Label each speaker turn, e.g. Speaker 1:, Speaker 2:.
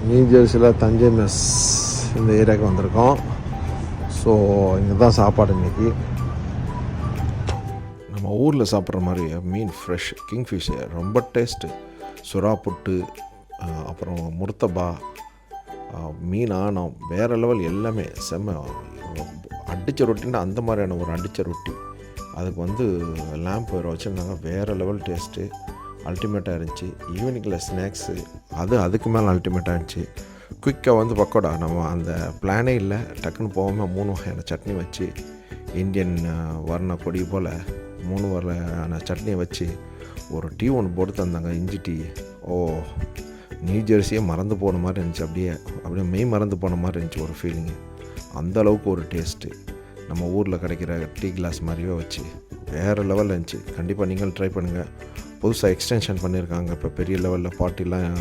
Speaker 1: New ஜெர்சியில் Thanjai mess இந்த ஏரியாவுக்கு வந்திருக்கோம். ஸோ இங்கே தான் சாப்பாடு இன்றைக்கி. நம்ம ஊரில் சாப்பிட்ற மாதிரி மீன் ஃப்ரெஷ் கிங்ஃபிஷ்ஷு ரொம்ப டேஸ்ட்டு. சுறா புட்டு, அப்புறம் முர்த்தபா, மீன் ஆனம், வேறு லெவல். எல்லாமே செம்ம. அடித்த ரொட்டின்னா அந்த மாதிரியான ஒரு அடித்த ரொட்டி, அதுக்கு லேம்ப் வேறு வச்சுருந்தாங்க. வேறு லெவல் டேஸ்ட்டு, அல்டிமேட்டாக இருந்துச்சு. ஈவினிங்கில் ஸ்நாக்ஸு அதுக்கு மேலே அல்டிமேட்டாக இருந்துச்சு. குயிக்காக பக்கோடா, நம்ம அந்த பிளானே இல்லை, டக்குன்னு போகாமல் 3 வகையான சட்னி வச்சு, இந்தியன் வர்ண கொடி போல் 3 வகையான சட்னியை வச்சு ஒரு டீ ஒன்று போட்டு தந்தாங்க, இஞ்சி டீ. நியூ ஜெர்சியே மறந்து போன மாதிரி இருந்துச்சு. அப்படியே மெய் மறந்து போன மாதிரி இருந்துச்சு ஒரு ஃபீலிங்கு. அந்தளவுக்கு ஒரு டேஸ்ட்டு. நம்ம ஊரில் கிடைக்கிற டீ கிளாஸ் மாதிரியே வச்சு வேறு லெவலில் இருந்துச்சு. கண்டிப்பாக நீங்கள் ட்ரை பண்ணுங்கள். புதுசாக எக்ஸ்டென்ஷன் பண்ணியிருக்காங்க. இப்போ பெரிய லெவலில் பார்ட்டிலாம்